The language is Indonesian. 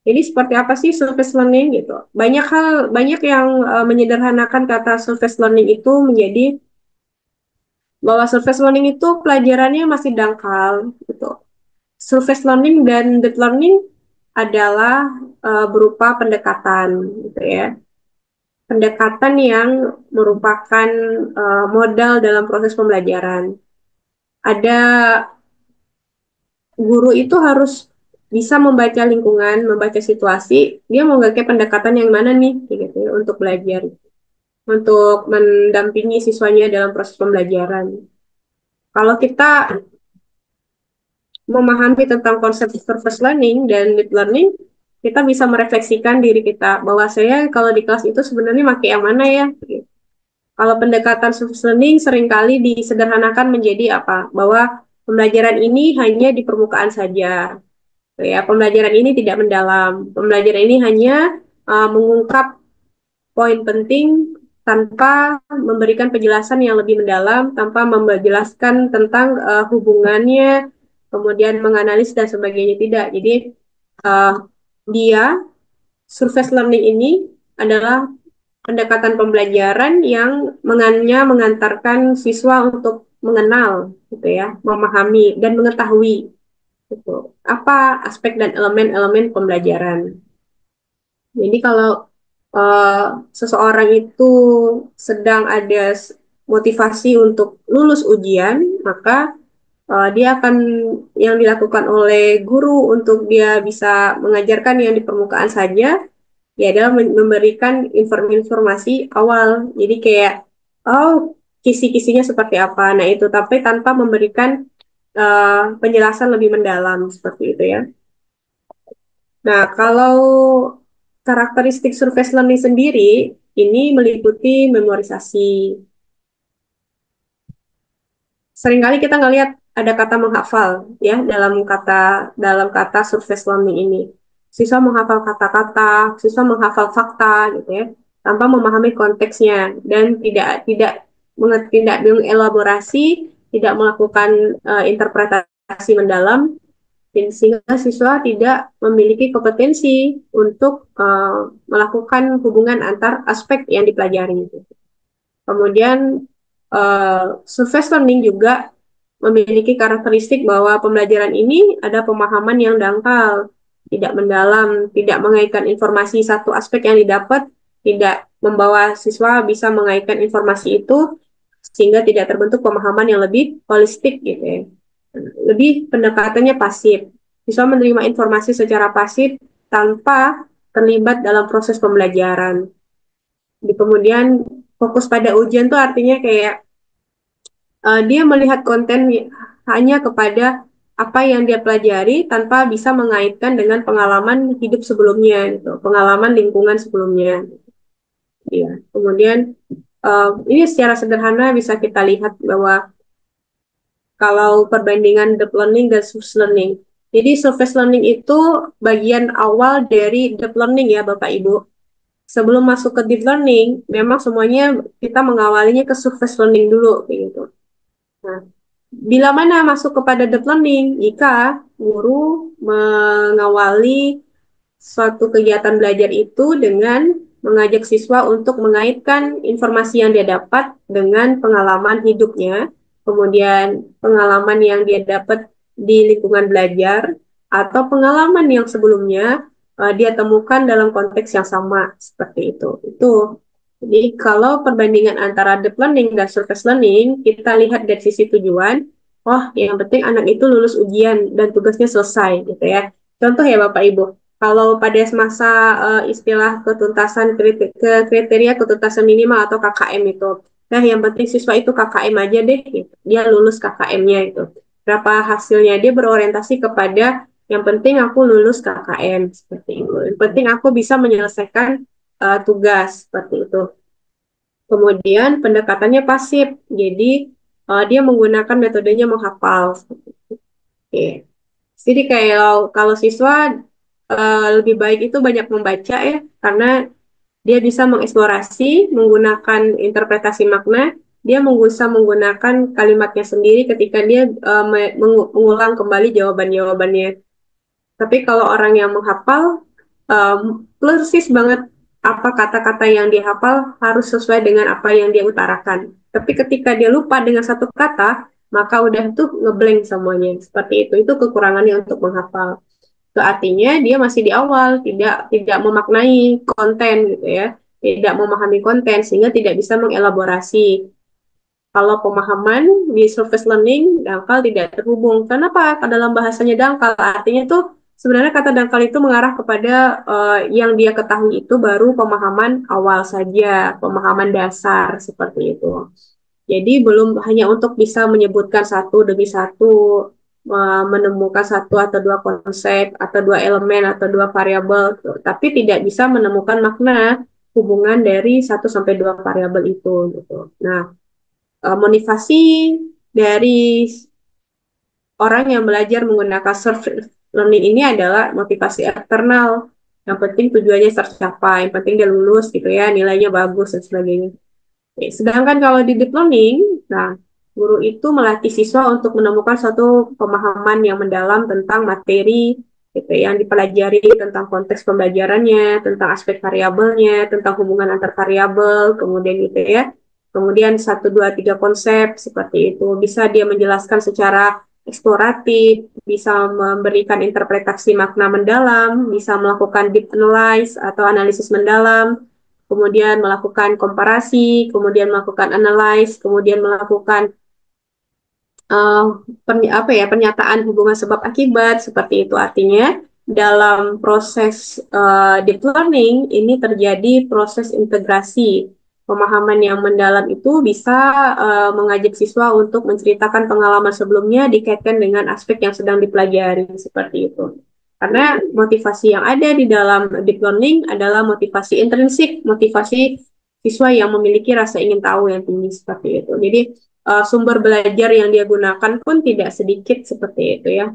Jadi seperti apa sih surface learning gitu? Banyak yang menyederhanakan kata surface learning itu menjadi bahwa surface learning itu pelajarannya masih dangkal gitu. Surface learning dan deep learning adalah berupa pendekatan gitu ya. Pendekatan yang merupakan modal dalam proses pembelajaran. Ada guru itu harus bisa membaca lingkungan, membaca situasi, dia mau pakai pendekatan yang mana nih gitu ya, untuk belajar, untuk mendampingi siswanya dalam proses pembelajaran. Kalau kita memahami tentang konsep surface learning dan deep learning, kita bisa merefleksikan diri kita bahwa saya kalau di kelas itu sebenarnya pakai yang mana ya. Kalau pendekatan surface learning seringkali disederhanakan menjadi apa? Bahwa pembelajaran ini hanya di permukaan saja. Ya, pembelajaran ini tidak mendalam. Pembelajaran ini hanya mengungkap poin penting tanpa memberikan penjelasan yang lebih mendalam, tanpa menjelaskan tentang hubungannya, kemudian menganalisis dan sebagainya. Tidak. Jadi uh, dia surface learning ini adalah pendekatan pembelajaran yang mengantarkan siswa untuk mengenal, gitu ya, memahami dan mengetahui gitu, apa aspek dan elemen-elemen pembelajaran. Jadi kalau uh, seseorang itu sedang ada motivasi untuk lulus ujian, maka dia akan yang dilakukan oleh guru untuk dia bisa mengajarkan yang di permukaan saja, ya adalah memberikan informasi awal. Jadi kayak, oh kisi-kisinya seperti apa. Nah itu, tapi tanpa memberikan penjelasan lebih mendalam seperti itu ya. Nah, kalau karakteristik surface learning sendiri, ini meliputi memorisasi. Seringkali kita ngelihat ada kata menghafal ya dalam kata surface learning ini. Siswa menghafal kata-kata, siswa menghafal fakta gitu ya, tanpa memahami konteksnya dan tidak mengelaborasi, tidak melakukan interpretasi mendalam, sehingga siswa tidak memiliki kompetensi untuk melakukan hubungan antar aspek yang dipelajari. Kemudian surface learning juga memiliki karakteristik bahwa pembelajaran ini ada pemahaman yang dangkal, tidak mendalam, tidak mengaitkan informasi satu aspek yang didapat, tidak membawa siswa bisa mengaitkan informasi itu sehingga tidak terbentuk pemahaman yang lebih holistik gitu ya. Lebih pendekatannya pasif. Siswa menerima informasi secara pasif tanpa terlibat dalam proses pembelajaran. Di kemudian fokus pada ujian tuh artinya kayak dia melihat konten hanya kepada apa yang dia pelajari tanpa bisa mengaitkan dengan pengalaman hidup sebelumnya gitu, pengalaman lingkungan sebelumnya. Ya. Kemudian ini secara sederhana bisa kita lihat bahwa kalau perbandingan deep learning dan surface learning. Jadi surface learning itu bagian awal dari deep learning ya Bapak Ibu. Sebelum masuk ke deep learning, memang semuanya kita mengawalinya ke surface learning dulu gitu. Nah, bila mana masuk kepada deep learning? Jika guru mengawali suatu kegiatan belajar itu dengan mengajak siswa untuk mengaitkan informasi yang dia dapat dengan pengalaman hidupnya, kemudian pengalaman yang dia dapat di lingkungan belajar, atau pengalaman yang sebelumnya dia temukan dalam konteks yang sama, seperti itu. Itu. Jadi kalau perbandingan antara deep learning dan surface learning, kita lihat dari sisi tujuan, oh yang penting anak itu lulus ujian dan tugasnya selesai gitu ya. Contoh ya Bapak Ibu, kalau pada masa istilah kriteria ketuntasan minimal atau KKM itu, nah yang penting siswa itu KKM aja deh, gitu. Dia lulus KKM-nya itu. Berapa hasilnya dia berorientasi kepada yang penting aku lulus KKM seperti itu. Yang penting aku bisa menyelesaikan tugas seperti itu. Kemudian pendekatannya pasif, jadi dia menggunakan metodenya menghafal. Oke. Jadi kalau siswa lebih baik itu banyak membaca ya, karena dia bisa mengeksplorasi menggunakan interpretasi makna, dia bisa menggunakan kalimatnya sendiri ketika dia mengulang kembali jawaban-jawabannya. Tapi kalau orang yang menghafal, persis banget apa kata-kata yang dia hafal harus sesuai dengan apa yang dia utarakan. Tapi ketika dia lupa dengan satu kata, maka udah tuh ngeblank semuanya. Seperti itu. Itu kekurangannya untuk menghafal. Itu artinya dia masih di awal, tidak memaknai konten gitu ya, tidak memahami konten sehingga tidak bisa mengelaborasi. Kalau pemahaman di surface learning, dangkal tidak terhubung. Kenapa? Dalam bahasanya dangkal, artinya tuh sebenarnya kata dangkal itu mengarah kepada yang dia ketahui itu baru pemahaman awal saja, pemahaman dasar seperti itu. Jadi belum hanya untuk bisa menyebutkan satu demi satu, menemukan satu atau dua konsep, atau dua elemen, atau dua variabel, tapi tidak bisa menemukan makna hubungan dari satu sampai dua variabel itu gitu. Nah, motivasi dari orang yang belajar menggunakan self learning ini adalah motivasi eksternal. Yang penting tujuannya tercapai, yang penting dia lulus gitu ya, nilainya bagus dan sebagainya. Oke, sedangkan kalau di deep learning, nah guru itu melatih siswa untuk menemukan suatu pemahaman yang mendalam tentang materi gitu, yang dipelajari, tentang konteks pembelajarannya, tentang aspek variabelnya, tentang hubungan antar variabel, kemudian gitu ya. Kemudian satu, dua, tiga konsep seperti itu. Bisa dia menjelaskan secara eksploratif, bisa memberikan interpretasi makna mendalam, bisa melakukan deep analysis atau analisis mendalam, kemudian melakukan komparasi, kemudian melakukan analyze, kemudian melakukan uh, pernyataan hubungan sebab akibat seperti itu. Artinya dalam proses deep learning ini terjadi proses integrasi. Pemahaman yang mendalam itu bisa mengajak siswa untuk menceritakan pengalaman sebelumnya dikaitkan dengan aspek yang sedang dipelajari seperti itu. Karena motivasi yang ada di dalam deep learning adalah motivasi intrinsik, motivasi siswa yang memiliki rasa ingin tahu yang tinggi seperti itu. Jadi sumber belajar yang dia gunakan pun tidak sedikit seperti itu ya.